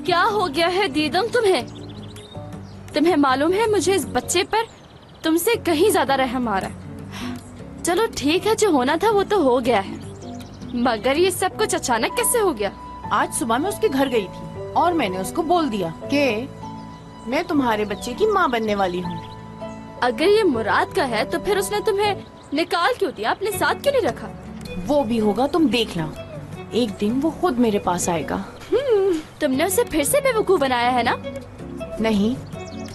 क्या हो गया है दीदम तुम्हें? तुम्हें मालूम है मुझे इस बच्चे पर तुमसे कहीं ज्यादा रहम आ रहा है। चलो ठीक है, जो होना था वो तो हो गया है, मगर ये सब कुछ अचानक कैसे हो गया? आज सुबह मैं उसके घर गई थी और मैंने उसको बोल दिया कि मैं तुम्हारे बच्चे की माँ बनने वाली हूँ। अगर ये मुराद का है तो फिर उसने तुम्हें निकाल क्यों दिया, अपने साथ क्यों नहीं रखा? वो भी होगा, तुम देखना, एक दिन वो खुद मेरे पास आएगा। तुमने उसे फिर से बेवकूफ बनाया है ना? नहीं,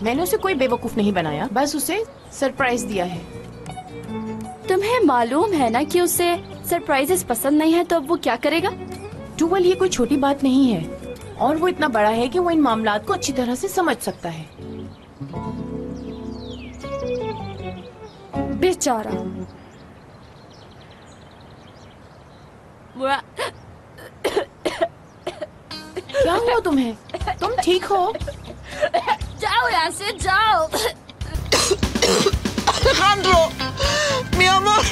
मैंने उसे कोई बेवकूफ नहीं बनाया, बस उसे सरप्राइज दिया है। तुम्हें मालूम है ना कि उसे सरप्राइजेस पसंद नहीं है, तो अब वो क्या करेगा? टूवल, ये कोई छोटी बात नहीं है और वो इतना बड़ा है कि वो इन मामलात को अच्छी तरह से समझ सकता है। बेचारा। क्या हुआ तुम्हें? तुम ठीक हो? जाओ यहाँ से, जाओ। Alejandro, mi amor.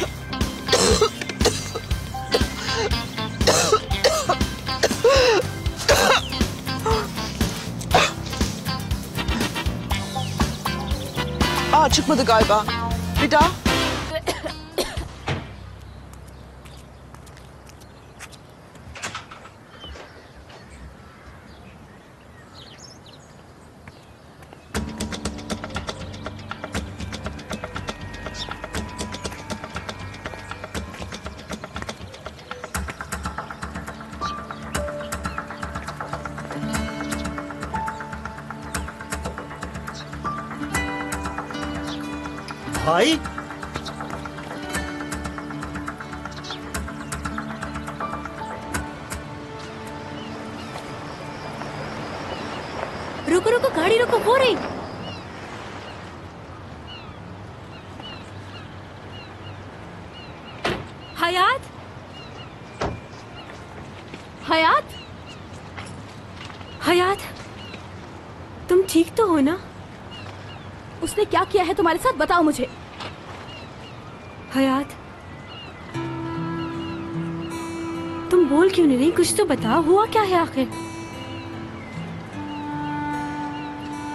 Çıkmadı galiba. Bir daha. भाई, रुको रुको, गाड़ी रुको, हो रही। हयात, हयात, हयात, तुम ठीक तो हो ना? उसने क्या किया है तुम्हारे साथ, बताओ मुझे। हयात, तुम बोल क्यों नहीं रही? कुछ तो बताओ, हुआ क्या है आखिर?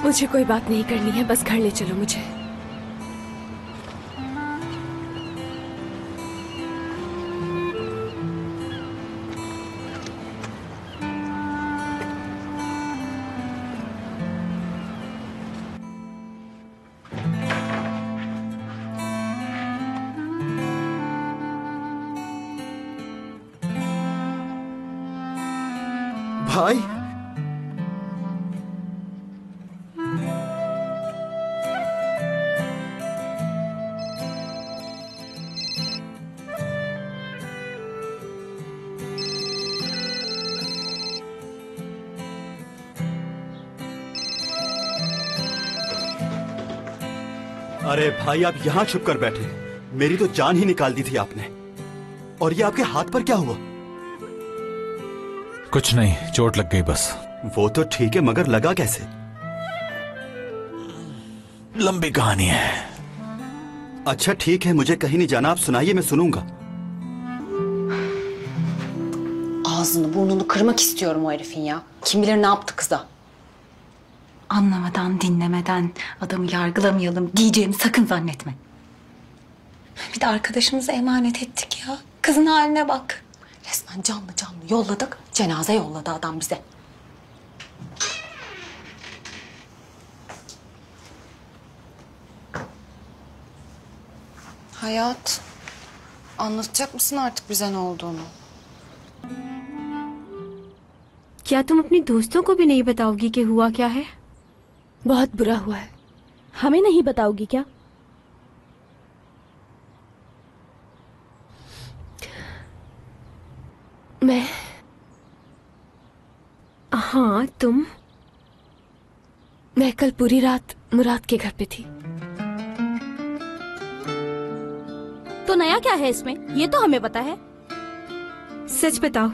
मुझे कोई बात नहीं करनी है, बस घर ले चलो मुझे। भाई, अरे भाई, आप यहाँ छुप कर बैठे, मेरी तो जान ही निकाल दी थी आपने। और ये आपके हाथ पर क्या हुआ? कुछ नहीं, चोट लग गई बस। वो तो ठीक है, मगर लगा कैसे? लंबी कहानी है। अच्छा ठीक है, मुझे कहीं नहीं जाना, आप सुनाइए, मैं सुनूंगा। Ağzını burnunu kırmak istiyorum o herifin ya. Kim bilir ne yaptı kıza. Anlamadan, dinlemeden adamı yargılamayalım diyeceğimi sakın zannetme. Bir de arkadaşımıza emanet ettik ya. Kızın haline bak. Resmen canlı canlı yolladık. Cenaze yolladı adam bize. Hayat, anlatacak mısın artık bize ne olduğunu? क्या तुम अपनी दोस्तों को भी नहीं बताओगी कि हुआ क्या है? बहुत बुरा हुआ है। हमें नहीं बताओगी क्या? मैं हाँ, तुम? मैं कल पूरी रात मुराद के घर पे थी। तो नया क्या है इसमें? ये तो हमें पता है। सच बताओ,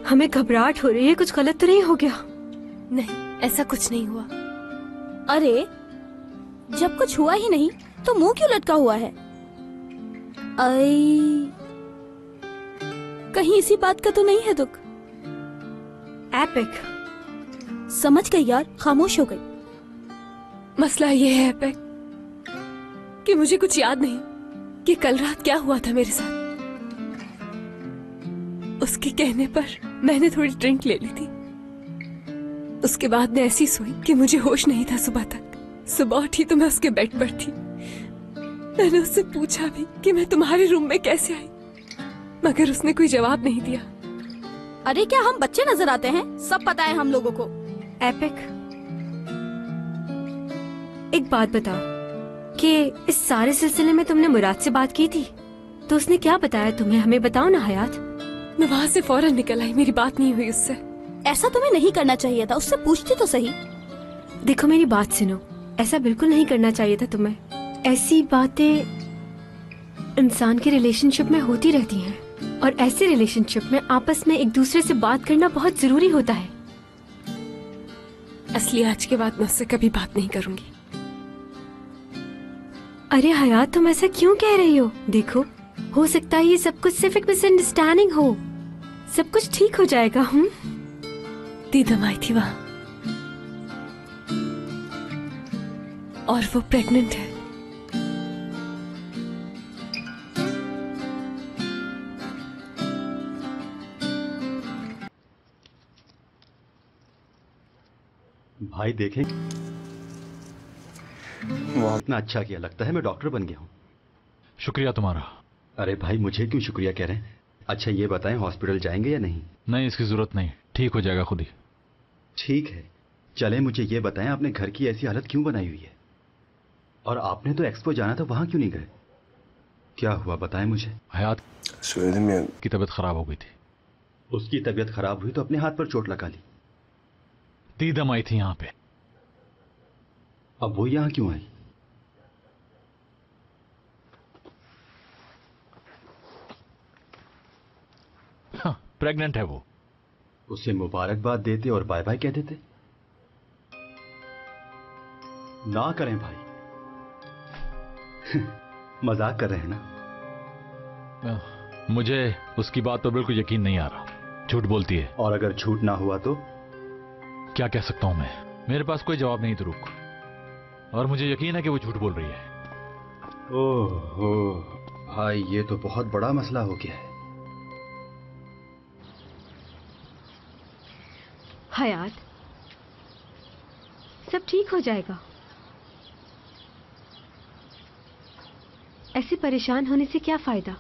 हमें घबराहट हो रही है, कुछ गलत तो नहीं हो गया? नहीं, ऐसा कुछ नहीं हुआ। अरे, जब कुछ हुआ ही नहीं तो मुंह क्यों लटका हुआ है? कहीं इसी बात का तो नहीं है दुख? एपिक, समझ गई यार, खामोश हो गई। मसला ये है ऐपेक कि मुझे कुछ याद नहीं कि कल रात क्या हुआ था मेरे साथ। उसके कहने पर मैंने थोड़ी ड्रिंक ले ली थी। उसके बाद मैं ऐसी सोई कि मुझे होश नहीं था सुबह तक। सुबह उठी तो मैं उसके बेड पर थी। मैंने उससे पूछा भी कि मैं तुम्हारे रूम में कैसे आई, मगर उसने कोई जवाब नहीं दिया। अरे क्या हम बच्चे नजर आते हैं? सब पता है हम लोगों को। ऐपेक, एक बात बताओ कि इस सारे सिलसिले में तुमने मुराद से बात की थी तो उसने क्या बताया तुम्हें? हमें बताओ ना हयात। मैं वहाँ से फौरन निकल आई, मेरी बात नहीं हुई उससे। ऐसा तुम्हें नहीं करना चाहिए था, उससे पूछती तो सही। देखो मेरी बात सुनो, ऐसा बिल्कुल नहीं करना चाहिए था तुम्हें। ऐसी बातें इंसान के रिलेशनशिप में होती रहती हैं और ऐसे रिलेशनशिप में आपस में एक दूसरे से बात करना बहुत जरूरी होता है। असली आज के बाद मैं उससे कभी बात नहीं करूंगी। अरे हयात, तुम ऐसा क्यों कह रही हो? देखो, हो सकता है ये सब कुछ सिर्फ एक मिसअंडरस्टैंडिंग हो। सब कुछ ठीक हो जाएगा। दीदम आई थी वहां और वो प्रेग्नेंट है। भाई देखें, इतना अच्छा किया, लगता है मैं डॉक्टर बन गया हूँ। शुक्रिया तुम्हारा। अरे भाई, मुझे क्यों शुक्रिया कह रहे हैं? अच्छा ये बताएं, हॉस्पिटल जाएंगे या नहीं? नहीं, इसकी जरूरत नहीं, ठीक हो जाएगा खुद ही। ठीक है, चले मुझे ये बताएं, आपने घर की ऐसी हालत क्यों बनाई हुई है? और आपने तो एक्सपो जाना था, वहां क्यों नहीं गए? क्या हुआ बताएं मुझे। हयात की तबीयत खराब हो गई थी। उसकी तबीयत खराब हुई तो अपने हाथ पर चोट लगा ली। दीदम आई थी यहाँ पे। अब वो यहाँ क्यों आई? हाँ, प्रेग्नेंट है वो। उसे मुबारकबाद देते और बाय बाय कह देते। ना करें भाई। मजाक कर रहे हैं ना? मुझे उसकी बात पर बिल्कुल यकीन नहीं आ रहा। झूठ बोलती है। और अगर झूठ ना हुआ तो? क्या कह सकता हूं मैं? मेरे पास कोई जवाब नहीं, तो रुक। और मुझे यकीन है कि वो झूठ बोल रही है। ओहो भाई, ये तो बहुत बड़ा मसला हो गया है। हयात, सब ठीक हो जाएगा। ऐसे परेशान होने से क्या फायदा?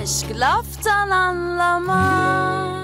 Aşk laftan anlamaz.